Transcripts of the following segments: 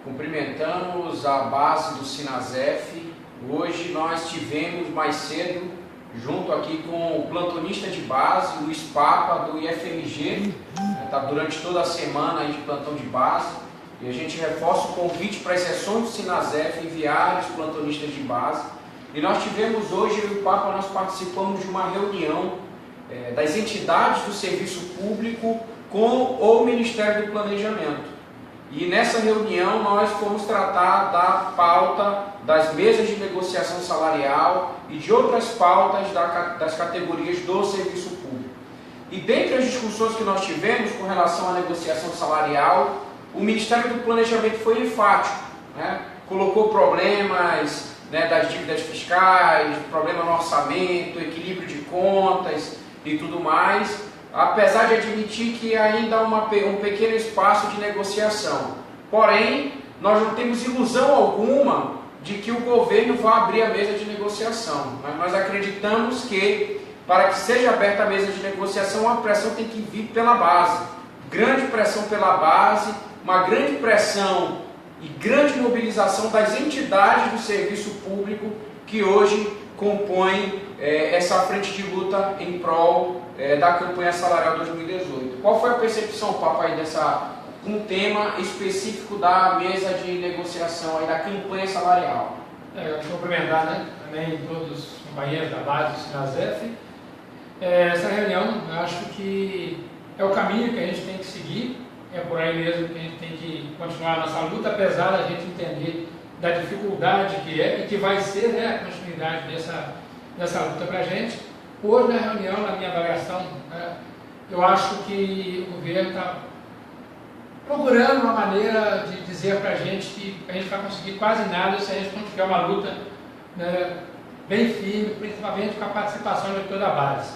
Cumprimentamos a base do Sinasef. Hoje nós tivemos mais cedo, junto aqui com o plantonista de base, Luiz Papa, do IFMG, está durante toda a semana aí de plantão de base, e a gente reforça o convite para as sessões do Sinasef enviar os plantonistas de base. E nós tivemos hoje, eu e o Papa, nós participamos de uma reunião das entidades do serviço público com o Ministério do Planejamento. E nessa reunião nós fomos tratar da pauta das mesas de negociação salarial e de outras pautas das categorias do serviço público. E dentre as discussões que nós tivemos com relação à negociação salarial, o Ministério do Planejamento foi enfático, né? Colocou problemas, né, das dívidas fiscais, problema no orçamento, equilíbrio de contas e tudo mais, apesar de admitir que ainda há um pequeno espaço de negociação. Porém, nós não temos ilusão alguma de que o governo vai abrir a mesa de negociação. Mas nós acreditamos que, para que seja aberta a mesa de negociação, a pressão tem que vir pela base. Grande pressão pela base, uma grande pressão e grande mobilização das entidades do serviço público que hoje compõem essa frente de luta em prol da campanha salarial 2018. Qual foi a percepção, Papa, aí um tema específico da mesa de negociação, aí, da campanha salarial? Eu quero cumprimentar, né, também todos os companheiros da base do Sinasef. Essa reunião, eu acho que é o caminho que a gente tem que seguir, é por aí mesmo que a gente tem que continuar a nossa luta, apesar da gente entender da dificuldade que é e que vai ser, né, a continuidade dessa luta para a gente. Hoje, na reunião, na minha avaliação, eu acho que o governo está procurando uma maneira de dizer para a gente que a gente vai conseguir quase nada se a gente não tiver uma luta, né, bem firme, principalmente com a participação de toda a base.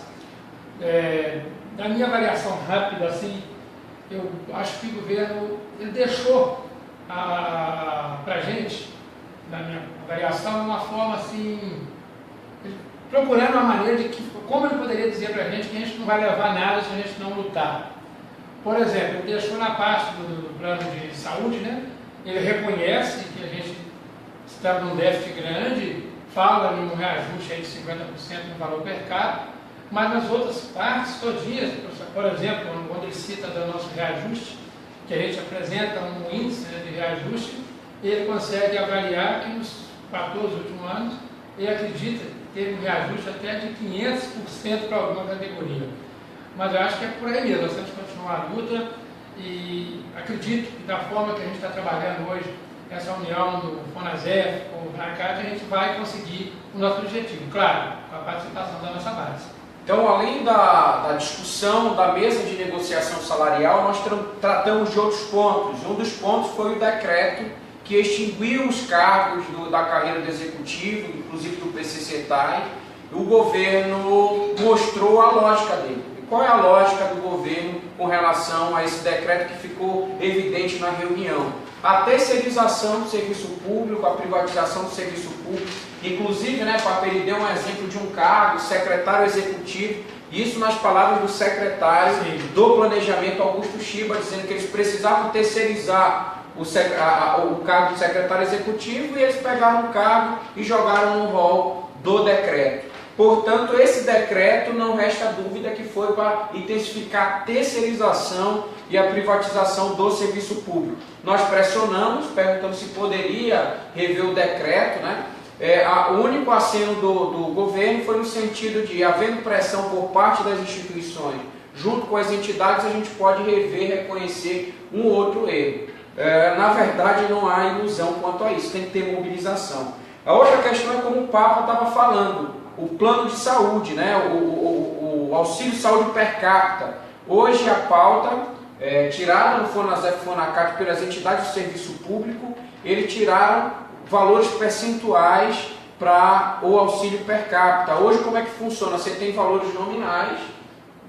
Na minha avaliação rápida, assim, eu acho que o governo ele deixou para a gente, na minha avaliação, uma forma assim, procurando uma maneira de como ele poderia dizer para a gente que a gente não vai levar nada se a gente não lutar. Por exemplo, ele deixou na parte do plano de saúde, né? Ele reconhece que a gente está num déficit grande, fala em um reajuste aí de 50% no valor per capita, mas nas outras partes, todinhas, por exemplo, quando ele cita do nosso reajuste, que a gente apresenta um índice, né, de reajuste, ele consegue avaliar que nos 14 últimos anos, ele acredita que teve um reajuste até de 500% para alguma categoria. Mas eu acho que é por aí mesmo, nós temos que continuar a luta e acredito que da forma que a gente está trabalhando hoje, essa união do FONASEF, com o RACAT, a gente vai conseguir o nosso objetivo, claro, com a participação da nossa base. Então, além da discussão da mesa de negociação salarial, nós tratamos de outros pontos. Um dos pontos foi o decreto que extinguiu os cargos da carreira do executivo, inclusive do PCCETAI. O governo mostrou a lógica dele. E qual é a lógica do governo com relação a esse decreto que ficou evidente na reunião? A terceirização do serviço público, a privatização do serviço público. Inclusive, né, Papa, ele deu um exemplo de um cargo, secretário executivo, isso nas palavras do secretário do Planejamento, Augusto Chiba, dizendo que eles precisavam terceirizar o cargo de secretário executivo e eles pegaram o cargo e jogaram no rol do decreto. Portanto, esse decreto, não resta dúvida que foi para intensificar a terceirização e a privatização do serviço público. Nós pressionamos, perguntando se poderia rever o decreto, né? O único aceno do governo foi no sentido de, havendo pressão por parte das instituições, junto com as entidades, a gente pode rever, reconhecer um outro erro. Na verdade, não há ilusão quanto a isso, tem que ter mobilização. A outra questão é como o Papa estava falando, o plano de saúde, né? o auxílio saúde per capita. Hoje a pauta, tirada no FONASEF e FONACAT pelas entidades do serviço público, eles tiraram valores percentuais para o auxílio per capita. Hoje como é que funciona? Você tem valores nominais,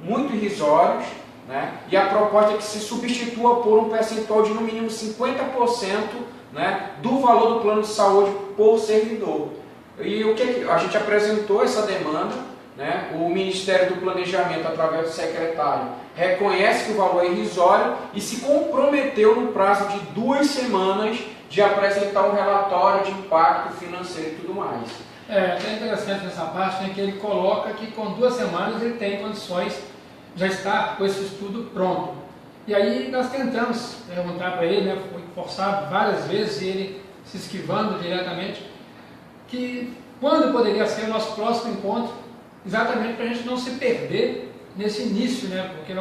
muito irrisórios, né? E a proposta é que se substitua por um percentual de no mínimo 50%, né, do valor do plano de saúde por servidor. E o que a gente apresentou essa demanda, né? O Ministério do Planejamento, através do secretário, reconhece que o valor é irrisório e se comprometeu no prazo de 2 semanas de apresentar um relatório de impacto financeiro e tudo mais. É interessante nessa parte, né, que ele coloca que com 2 semanas ele tem condições, já está com esse estudo pronto. E aí nós tentamos perguntar para ele, né, foi forçado várias vezes, e ele se esquivando diretamente, que quando poderia ser o nosso próximo encontro, exatamente para a gente não se perder nesse início, né, porque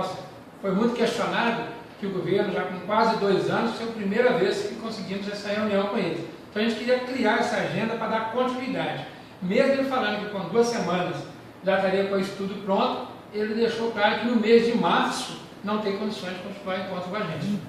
foi muito questionado que o governo, já com quase 2 anos, foi a primeira vez que conseguimos essa reunião com ele. Então a gente queria criar essa agenda para dar continuidade. Mesmo ele falando que com 2 semanas já estaria com o estudo pronto, ele deixou claro que no mês de março não tem condições de continuar o encontro com a gente.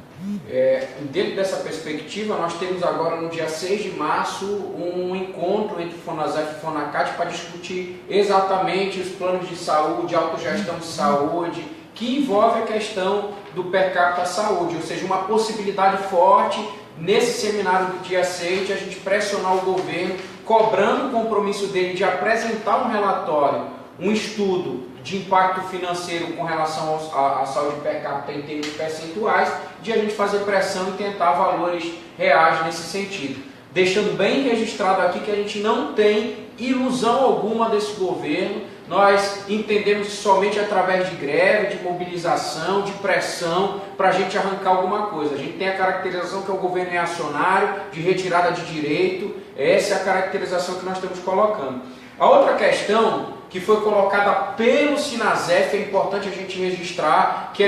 Dentro dessa perspectiva, nós temos agora no dia 6 de março um encontro entre Fonasef e Fonacate para discutir exatamente os planos de saúde, autogestão de saúde, que envolve a questão do per capita saúde, ou seja, uma possibilidade forte nesse seminário do dia 6 de a gente pressionar o governo, cobrando o compromisso dele de apresentar um relatório, um estudo de impacto financeiro com relação à saúde per capita em termos percentuais, de a gente fazer pressão e tentar valores reais nesse sentido. Deixando bem registrado aqui que a gente não tem ilusão alguma desse governo, nós entendemos que somente através de greve, de mobilização, de pressão, para a gente arrancar alguma coisa. A gente tem a caracterização que é o governo reacionário, de retirada de direito, essa é a caracterização que nós estamos colocando. A outra questão que foi colocada pelo Sinasef, é importante a gente registrar, que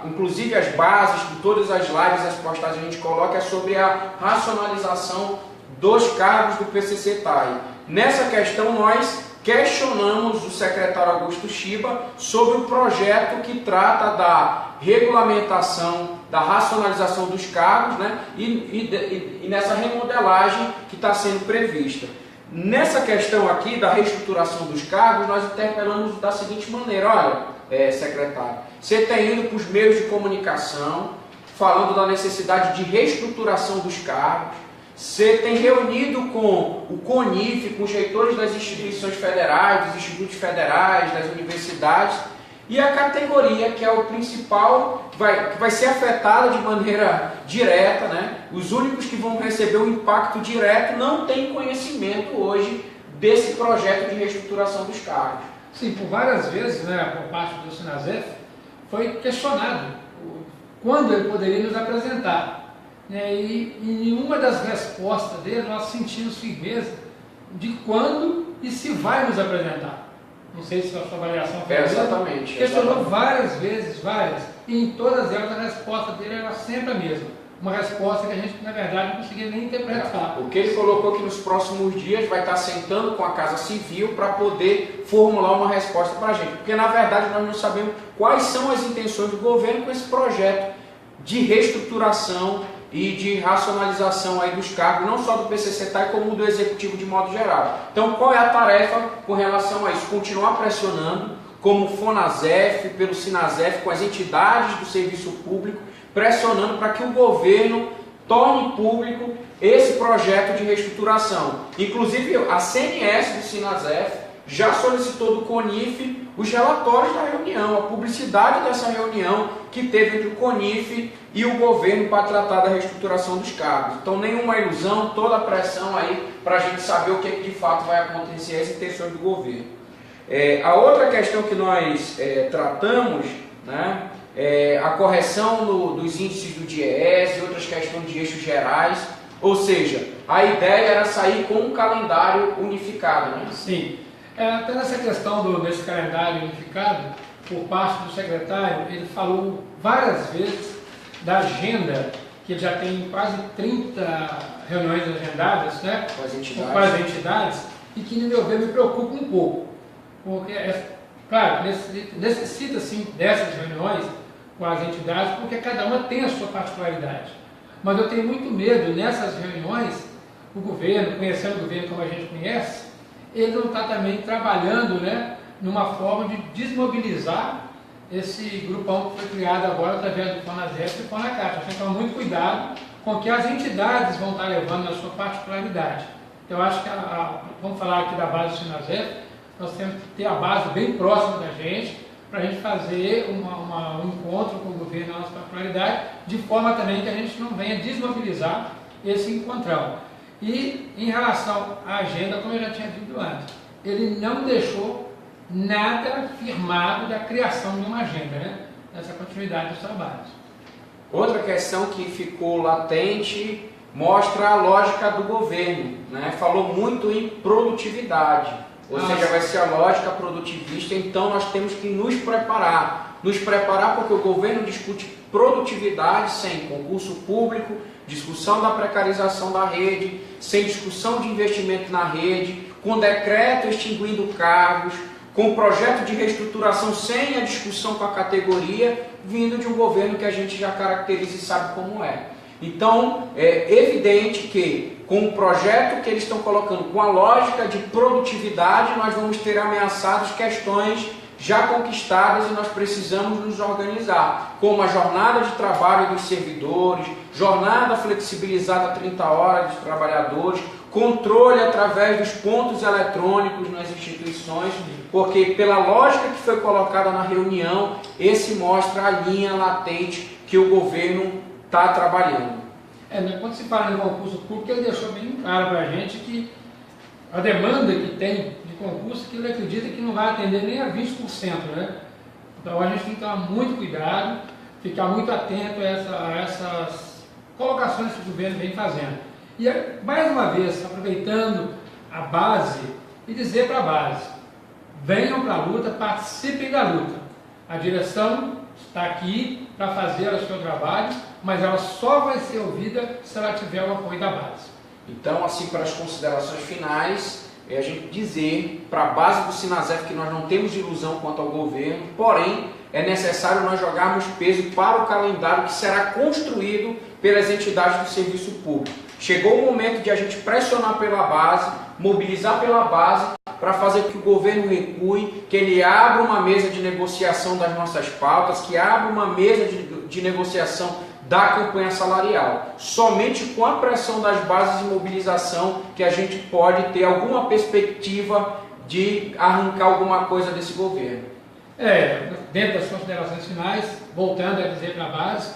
inclusive as bases de todas as lives, as postagens a gente coloca, é sobre a racionalização dos cargos do PCC-TAI. Nessa questão nós questionamos o secretário Augusto Shiba sobre o projeto que trata da regulamentação, da racionalização dos cargos, né, e nessa remodelagem que está sendo prevista. Nessa questão aqui da reestruturação dos cargos, nós interpelamos da seguinte maneira: olha, secretário, você está indo para os meios de comunicação, falando da necessidade de reestruturação dos cargos, você tem reunido com o CONIF, com os reitores das instituições federais, dos institutos federais, das universidades, e a categoria, que é o principal, que vai ser afetada de maneira direta, né? Os únicos que vão receber o impacto direto não têm conhecimento hoje desse projeto de reestruturação dos cargos. Sim, por várias vezes, né, por parte do Sinasef, foi questionado quando ele poderia nos apresentar. Né? E em uma das respostas dele, nós sentimos firmeza de quando e se vai nos apresentar. Não sei se a sua avaliação foi exatamente. Questionou várias vezes, e em todas elas a resposta dele era sempre a mesma. Uma resposta que a gente, na verdade, não conseguia nem interpretar. O que ele colocou que nos próximos dias vai estar sentando com a Casa Civil para poder formular uma resposta para a gente. Porque, na verdade, nós não sabemos quais são as intenções do governo com esse projeto de reestruturação e de racionalização aí dos cargos, não só do PCC-TAI, como do Executivo de modo geral. Então, qual é a tarefa com relação a isso? Continuar pressionando, como o Fonasef, pelo Sinasef, com as entidades do serviço público, pressionando para que o governo torne público esse projeto de reestruturação. Inclusive, a CNS do Sinasef já solicitou do CONIF os relatórios da reunião, a publicidade dessa reunião que teve entre o CONIF e o governo para tratar da reestruturação dos cargos. Então, nenhuma ilusão, toda a pressão aí para a gente saber o que de fato vai acontecer, as intenções do governo. A outra questão que nós tratamos, né, é a correção dos índices do DIEESE e outras questões de eixos gerais, ou seja, a ideia era sair com um calendário unificado. Né? Sim. Até nessa questão desse calendário unificado, por parte do secretário, ele falou várias vezes da agenda, que ele já tem quase 30 reuniões agendadas, né, com as entidades, e que, no meu ver, me preocupa um pouco. Porque, claro, necessita sim dessas reuniões com as entidades, porque cada uma tem a sua particularidade. Mas eu tenho muito medo, nessas reuniões, o governo, conhecendo o governo como a gente conhece, ele não está também trabalhando, né, numa forma de desmobilizar esse grupão que foi criado agora através do Fonasef e do Fonacate. Tem que tomar muito cuidado com o que as entidades vão estar levando na sua particularidade. Eu acho que, vamos falar aqui da base do Sinasef, nós temos que ter a base bem próxima da gente, para a gente fazer um encontro com o governo na nossa particularidade, de forma também que a gente não venha desmobilizar esse encontrão. E em relação à agenda, como eu já tinha dito antes, ele não deixou nada firmado da criação de uma agenda, né? Nessa continuidade dos trabalhos. Outra questão que ficou latente mostra a lógica do governo, né? Falou muito em produtividade, ou seja, vai ser a lógica produtivista, então nós temos que nos preparar porque o governo discute produtividade sem concurso público, discussão da precarização da rede, sem discussão de investimento na rede, com decreto extinguindo cargos, com projeto de reestruturação sem a discussão com a categoria, vindo de um governo que a gente já caracteriza e sabe como é. Então, é evidente que com o projeto que eles estão colocando, com a lógica de produtividade, nós vamos ter ameaçadas questões já conquistadas e nós precisamos nos organizar, como a jornada de trabalho dos servidores, jornada flexibilizada 30 horas dos trabalhadores, controle através dos pontos eletrônicos nas instituições, porque pela lógica que foi colocada na reunião, esse mostra a linha latente que o governo está trabalhando. Quando se fala em concurso público, ele deixou bem claro para a gente que a demanda que tem de concurso, que ele acredita que não vai atender nem a 20%, né? Então a gente tem que tomar muito cuidado, ficar muito atento a essas colocações que o governo vem fazendo. E mais uma vez, aproveitando a base e dizer para a base, venham para a luta, participem da luta. A direção está aqui para fazer o seu trabalho, mas ela só vai ser ouvida se ela tiver o apoio da base. Então, assim, para as considerações finais, é a gente dizer para a base do Sinasef que nós não temos ilusão quanto ao governo, porém, é necessário nós jogarmos peso para o calendário que será construído pelas entidades do serviço público. Chegou o momento de a gente pressionar pela base, mobilizar pela base, para fazer que o governo recue, que ele abra uma mesa de negociação das nossas pautas, que abra uma mesa de negociação da campanha salarial. Somente com a pressão das bases de mobilização que a gente pode ter alguma perspectiva de arrancar alguma coisa desse governo. Dentro das considerações finais, voltando a dizer para a base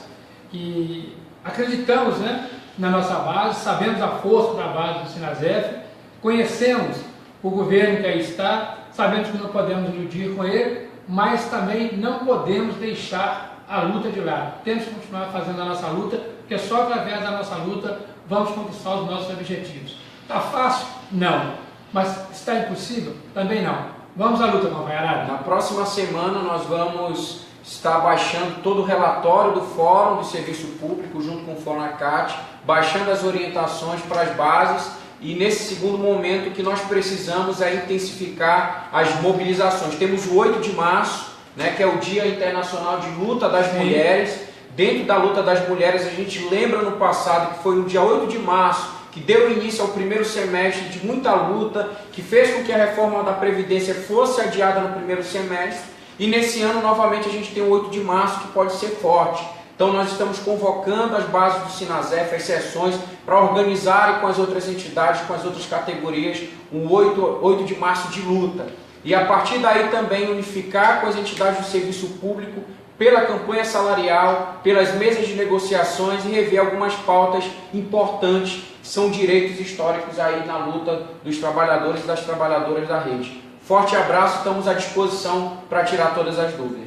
que acreditamos, né, na nossa base, sabemos a força da base do Sinasef, conhecemos o governo que aí está, sabemos que não podemos iludir com ele, mas também não podemos deixar a luta de lado. Temos que continuar fazendo a nossa luta, porque só através da nossa luta vamos conquistar os nossos objetivos. Está fácil? Não. Mas está impossível? Também não. Vamos à luta, companheirada. Na próxima semana nós vamos estar baixando todo o relatório do Fórum de Serviço Público, junto com o FONACAT, baixando as orientações para as bases, e nesse segundo momento o que nós precisamos é intensificar as mobilizações. Temos o 8 de março, né, que é o Dia Internacional de Luta das Mulheres. Dentro da luta das mulheres, a gente lembra no passado que foi no dia 8 de março que deu início ao primeiro semestre de muita luta, que fez com que a reforma da Previdência fosse adiada no primeiro semestre, e nesse ano novamente a gente tem o 8 de março que pode ser forte. Então nós estamos convocando as bases do Sinasef, as sessões, para organizarem com as outras entidades, com as outras categorias, um 8 de março de luta. E a partir daí também unificar com as entidades do serviço público pela campanha salarial, pelas mesas de negociações e rever algumas pautas importantes que são direitos históricos aí na luta dos trabalhadores e das trabalhadoras da rede. Forte abraço, estamos à disposição para tirar todas as dúvidas.